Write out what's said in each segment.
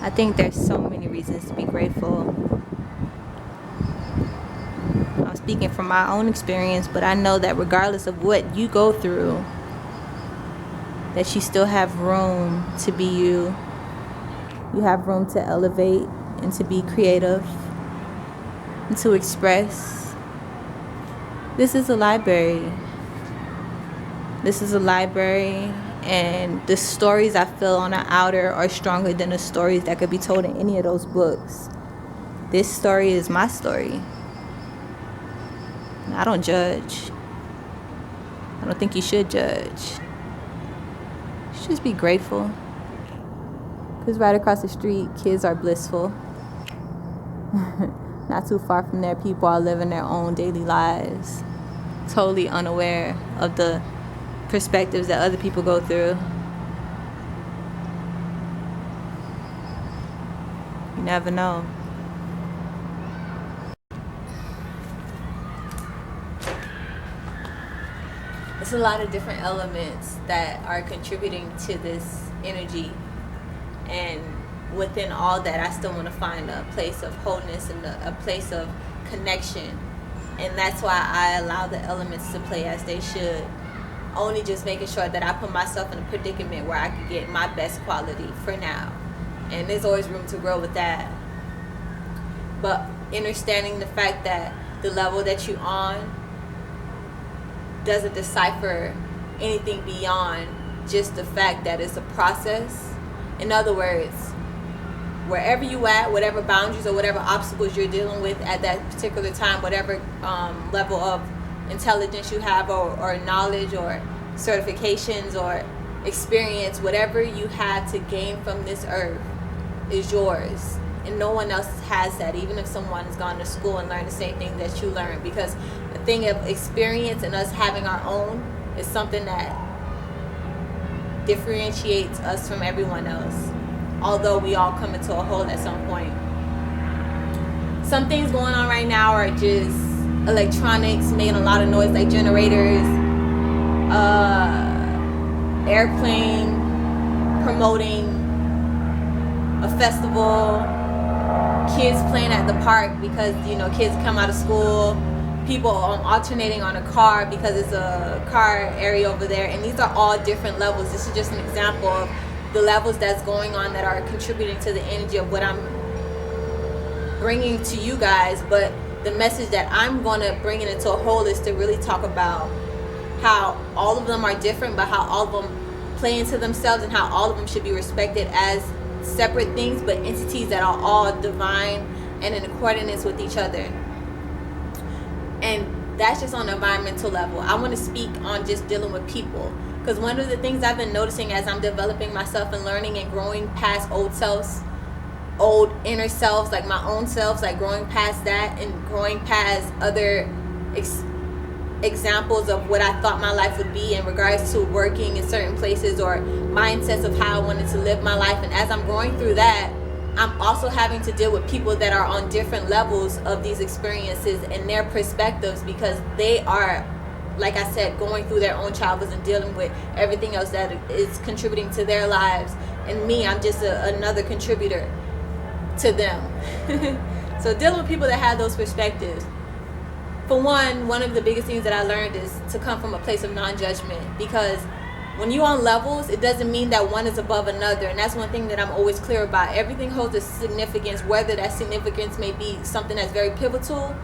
I think there's so many reasons to be grateful. I'm speaking from my own experience, but I know that regardless of what you go through, that you still have room to be you. You have room to elevate and to be creative and to express. This is a library. This is a library, and the stories I feel on the outer are stronger than the stories that could be told in any of those books. This story is my story. I don't judge. I don't think you should judge. You should just be grateful. Because right across the street, kids are blissful. Not too far from there, people are living their own daily lives, totally unaware of the perspectives that other people go through. You never know. It's a lot of different elements that are contributing to this energy, and within all that, I still want to find a place of wholeness and a place of connection. And that's why I allow the elements to play as they should, only just making sure that I put myself in a predicament where I can get my best quality for now. And there's always room to grow with that. But understanding the fact that the level that you're on doesn't decipher anything beyond just the fact that it's a process. In other words, wherever you at, whatever boundaries or whatever obstacles you're dealing with at that particular time, whatever level of intelligence you have, or knowledge or certifications or experience, whatever you have to gain from this earth is yours, and no one else has that, even if someone's gone to school and learned the same thing that you learned. Because the thing of experience and us having our own is something that differentiates us from everyone else, although we all come into a whole at some point. Some things going on right now are just electronics making a lot of noise, like generators, airplane promoting a festival, kids playing at the park because kids come out of school, people alternating on a car because it's a car area over there. And these are all different levels. This is just an example of the levels that's going on that are contributing to the energy of what I'm bringing to you guys. But the message that I'm going to bring it into a whole is to really talk about how all of them are different, but how all of them play into themselves, and how all of them should be respected as separate things, but entities that are all divine and in coordinates with each other. And that's just on the environmental level. I want to speak on just dealing with people, because one of the things I've been noticing as I'm developing myself and learning and growing past old inner selves, like my own selves, like growing past that and growing past other examples of what I thought my life would be in regards to working in certain places or mindsets of how I wanted to live my life. And as I'm going through that, I'm also having to deal with people that are on different levels of these experiences and their perspectives, because they are, like I said, going through their own childhoods and dealing with everything else that is contributing to their lives. And me, I'm just another contributor to them. So dealing with people that have those perspectives. For one of the biggest things that I learned is to come from a place of non-judgment, because when you're on levels, it doesn't mean that one is above another. And that's one thing that I'm always clear about. Everything holds a significance, whether that significance may be something that's very pivotal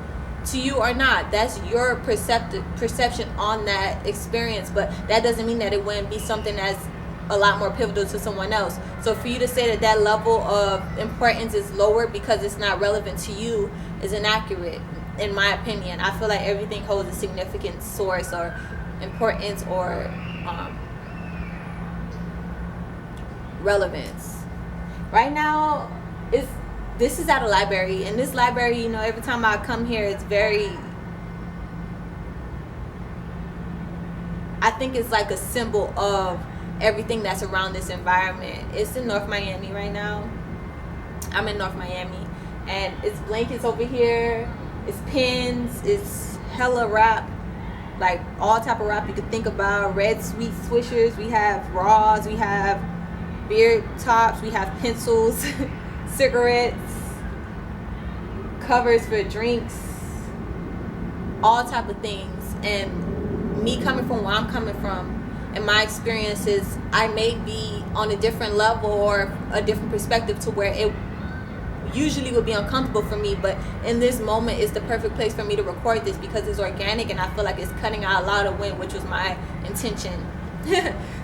to you or not. That's your perception on that experience, but that doesn't mean that it wouldn't be something that's a lot more pivotal to someone else. So for you to say that that level of importance is lower because it's not relevant to you is inaccurate, in my opinion. I feel like everything holds a significant source or importance or relevance. Right now, this is at a library, and this library, every time I come here, it's very, I think it's like a symbol of everything that's around this environment. It's in North Miami right now. I'm in North Miami, and it's blankets over here, it's pins, it's hella wrap, like all type of wrap you could think about. Red sweet swishers, we have raws, we have beard tops, we have pencils. cigarettes, covers for drinks, all type of things. And me coming from where I'm coming from and my experiences, I may be on a different level or a different perspective to where it usually would be uncomfortable for me, but in this moment it's the perfect place for me to record this because it's organic and I feel like it's cutting out a lot of wind, which was my intention.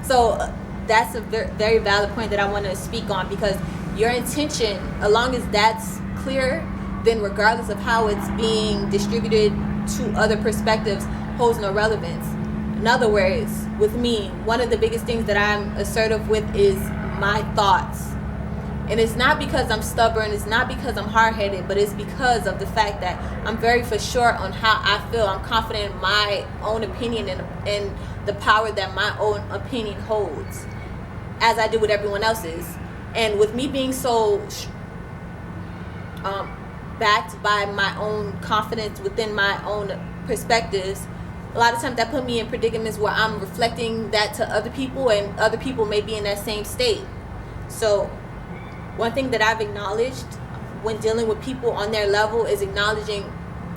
So that's a very valid point that I want to speak on, because your intention, as long as that's clear, then regardless of how it's being distributed to other perspectives, holds no relevance. In other words, with me, one of the biggest things that I'm assertive with is my thoughts. And it's not because I'm stubborn, it's not because I'm hard-headed, but it's because of the fact that I'm very for sure on how I feel. I'm confident in my own opinion and the power that my own opinion holds, as I do with everyone else's. And with me being so backed by my own confidence within my own perspectives, a lot of times that put me in predicaments where I'm reflecting that to other people, and other people may be in that same state. So one thing that I've acknowledged when dealing with people on their level is acknowledging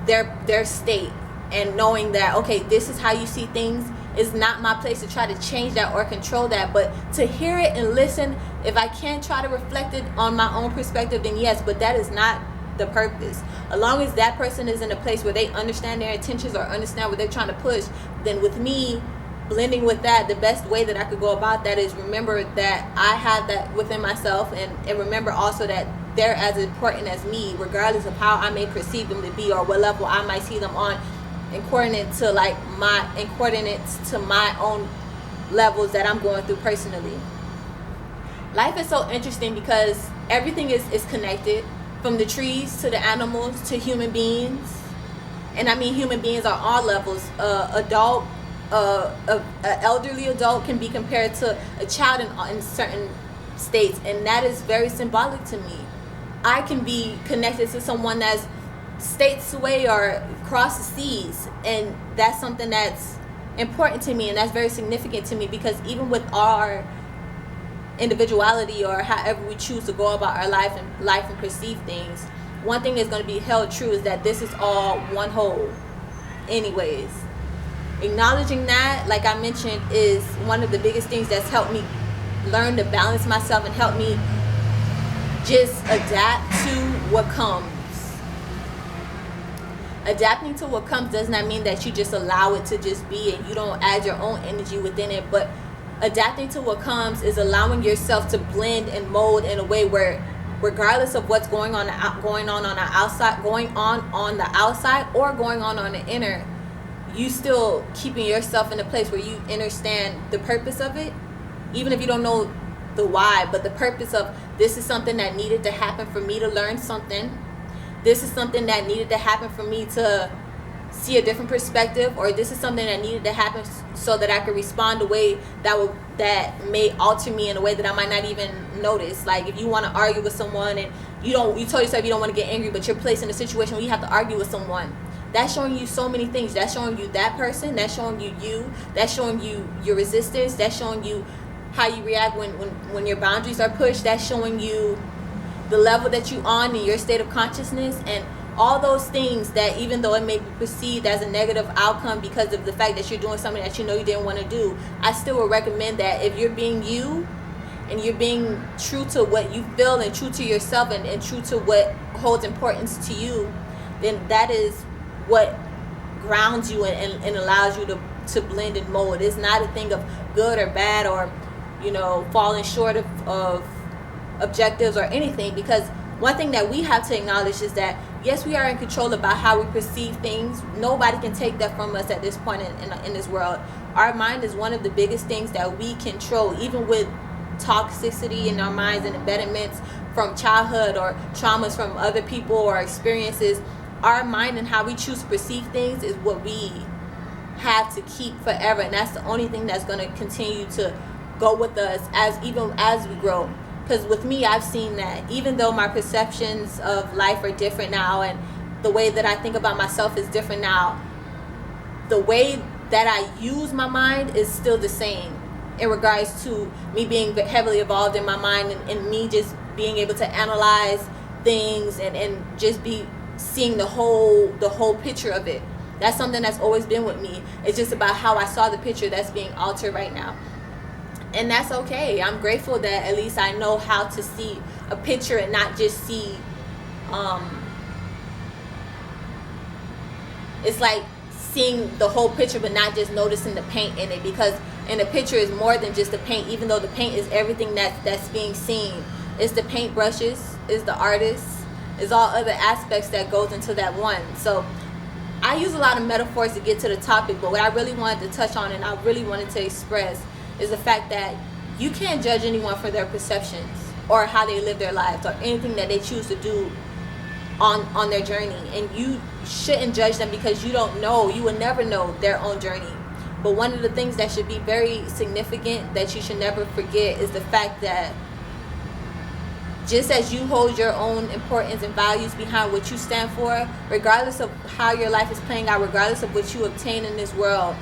their state and knowing that, okay, this is how you see things. It's not my place to try to change that or control that, but to hear it and listen. If I can try to reflect it on my own perspective, then yes, but that is not the purpose. As long as that person is in a place where they understand their intentions or understand what they're trying to push, then with me blending with that, the best way that I could go about that is remember that I have that within myself, and remember also that they're as important as me, regardless of how I may perceive them to be or what level I might see them on, and coordinate to my own levels that I'm going through personally. Life is so interesting because everything is connected, from the trees to the animals to human beings. And I mean human beings are all levels. Adult, an elderly adult can be compared to a child in certain states, and that is very symbolic to me. I can be connected to someone that's states away or across the seas, and that's something that's important to me, and that's very significant to me, because even with our individuality or however we choose to go about our life and perceive things, one thing that's going to be held true is that this is all one whole anyways. Acknowledging that, like I mentioned, is one of the biggest things that's helped me learn to balance myself and help me just adapt to what comes. Adapting to what comes does not mean that you just allow it to just be and you don't add your own energy within it, but adapting to what comes is allowing yourself to blend and mold in a way where, regardless of what's going on the outside or going on the inner, you still keeping yourself in a place where you understand the purpose of it, even if you don't know the why, but the purpose of, this is something that needed to happen for me to learn something. This is something that needed to happen for me to see a different perspective, or this is something that needed to happen so that I could respond a way that may alter me in a way that I might not even notice. Like if you want to argue with someone and you told yourself you don't want to get angry, but you're placed in a situation where you have to argue with someone. That's showing you so many things. That's showing you that person. That's showing you. That's showing you your resistance. That's showing you how you react when your boundaries are pushed. That's showing you the level that you're on in your state of consciousness, and all those things that, even though it may be perceived as a negative outcome because of the fact that you're doing something that you know you didn't want to do, I still would recommend that if you're being you and you're being true to what you feel and true to yourself and true to what holds importance to you, then that is what grounds you and allows you to blend and mold. It's not a thing of good or bad or falling short of objectives or anything, because one thing that we have to acknowledge is that yes, we are in control about how we perceive things. Nobody can take that from us at this point in this world. Our mind is one of the biggest things that we control, even with toxicity in our minds and embedments from childhood or traumas from other people or experiences. Our mind and how we choose to perceive things is what we have to keep forever, and that's the only thing that's going to continue to go with us even as we grow. Because with me, I've seen that even though my perceptions of life are different now and the way that I think about myself is different now, the way that I use my mind is still the same. in regards to me being heavily involved in my mind, and me just being able to analyze things and just be seeing the whole picture of it. That's something that's always been with me. It's just about how I saw the picture that's being altered right now. And that's okay. I'm grateful that at least I know how to see a picture and not just see, it's like seeing the whole picture but not just noticing the paint in it, because in the picture is more than just the paint, even though the paint is everything that's being seen. It's the paint brushes, it's the artist, it's all other aspects that goes into that one. So I use a lot of metaphors to get to the topic, but what I really wanted to touch on and I really wanted to express is the fact that you can't judge anyone for their perceptions or how they live their lives or anything that they choose to do on their journey. And you shouldn't judge them because you don't know, you will never know their own journey. But one of the things that should be very significant that you should never forget is the fact that just as you hold your own importance and values behind what you stand for, regardless of how your life is playing out, regardless of what you obtain in this world,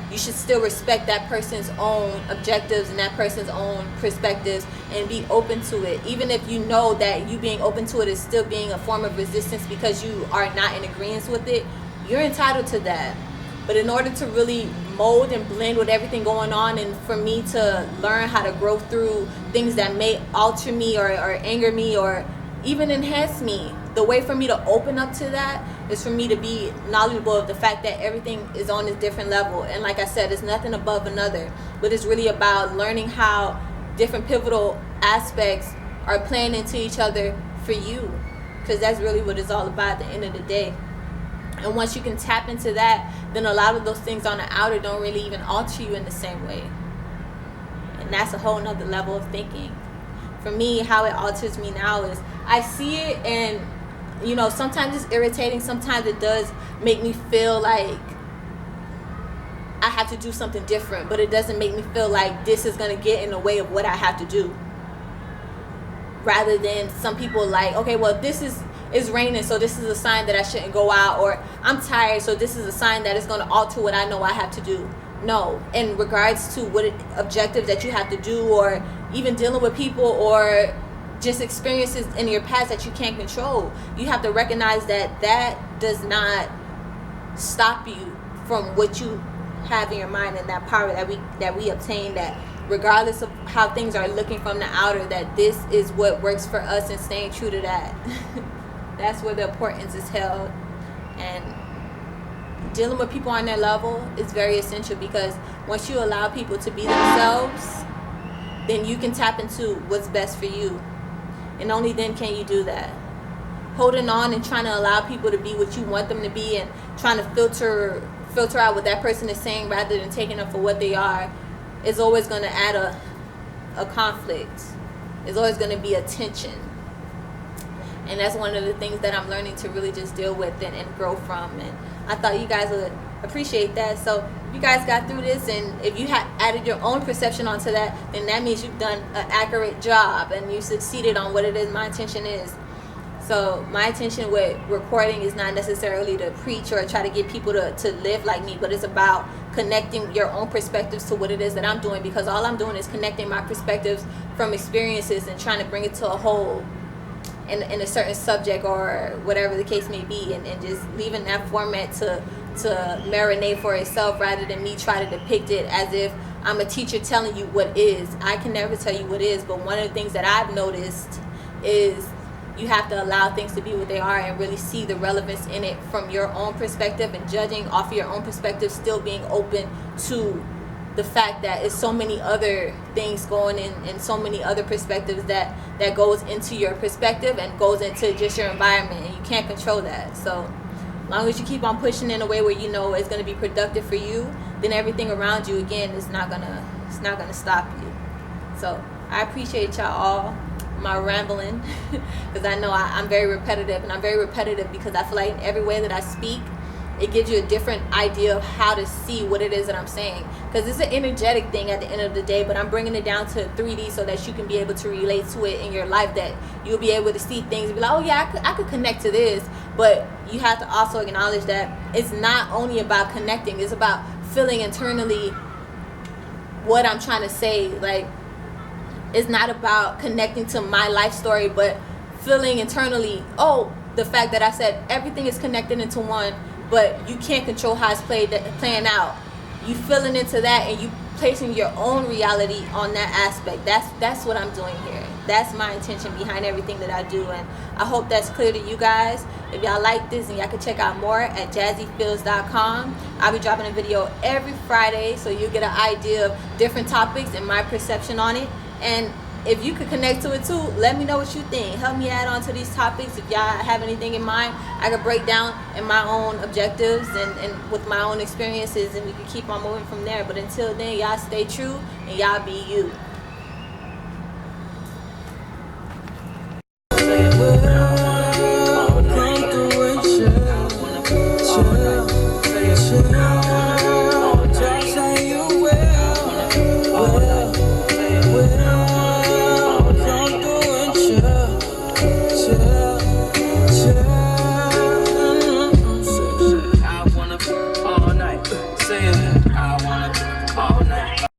you should still respect that person's own objectives and that person's own perspectives and be open to it. Even if you know that you being open to it is still being a form of resistance because you are not in agreement with it, you're entitled to that. But in order to really mold and blend with everything going on, and for me to learn how to grow through things that may alter me or anger me or even enhance me, the way for me to open up to that is for me to be knowledgeable of the fact that everything is on a different level. And like I said, it's nothing above another, but it's really about learning how different pivotal aspects are playing into each other for you, because that's really what it's all about at the end of the day. And once you can tap into that, then a lot of those things on the outer don't really even alter you in the same way. And that's a whole nother level of thinking. For me, how it alters me now is I see it, and you know, sometimes it's irritating, sometimes it does make me feel like I have to do something different, but it doesn't make me feel like this is going to get in the way of what I have to do. Rather than some people like, okay, well, it's raining, so this is a sign that I shouldn't go out, or I'm tired, so this is a sign that it's going to alter what I know I have to do. No, in regards to what objectives that you have to do, or even dealing with people, or just experiences in your past that you can't control, you have to recognize that that does not stop you from what you have in your mind and that power that we obtain, that regardless of how things are looking from the outer, that this is what works for us, and staying true to that. That's where the importance is held. And dealing with people on their level is very essential, because once you allow people to be themselves, then you can tap into what's best for you. And only then can you do that. Holding on and trying to allow people to be what you want them to be, and trying to filter out what that person is saying rather than taking them for what they are, is always going to add a conflict. It's always going to be a tension. And that's one of the things that I'm learning to really just deal with and grow from. And I thought you guys would appreciate that. So if you guys got through this, and if you had added your own perception onto that, then that means you've done an accurate job and you succeeded on what it is my intention is. So my intention with recording is not necessarily to preach or try to get people to live like me, but it's about connecting your own perspectives to what it is that I'm doing, because all I'm doing is connecting my perspectives from experiences and trying to bring it to a whole in a certain subject or whatever the case may be, and just leaving that format to marinate for itself, rather than me try to depict it as if I'm a teacher telling you what is. I can never tell you what is, but one of the things that I've noticed is you have to allow things to be what they are and really see the relevance in it from your own perspective, and judging off of your own perspective, still being open to the fact that it's so many other things going in and so many other perspectives that goes into your perspective and goes into just your environment, and you can't control that. So as long as you keep on pushing in a way where you know it's going to be productive for you, then everything around you, again, is not gonna stop you. So I appreciate y'all all, my rambling, because I know I'm very repetitive, and I'm very repetitive because I feel like in every way that I speak, it gives you a different idea of how to see what it is that I'm saying, because it's an energetic thing at the end of the day, but I'm bringing it down to 3D so that you can be able to relate to it in your life, that you'll be able to see things and be like, oh yeah, I could connect to this. But you have to also acknowledge that it's not only about connecting, it's about feeling internally what I'm trying to say. Like, it's not about connecting to my life story, but feeling internally, oh, the fact that I said everything is connected into one, but you can't control how it's playing out. You feeling into that, and you placing your own reality on that aspect. That's what I'm doing here. That's my intention behind everything that I do, and I hope that's clear to you guys. If y'all like this, and y'all can check out more at jazzyfields.com. I'll be dropping a video every Friday, so you get an idea of different topics and my perception on it. And if you could connect to it too, let me know what you think. Help me add on to these topics. If y'all have anything in mind, I could break down in my own objectives and with my own experiences, and we can keep on moving from there. But until then, y'all stay true and y'all be you.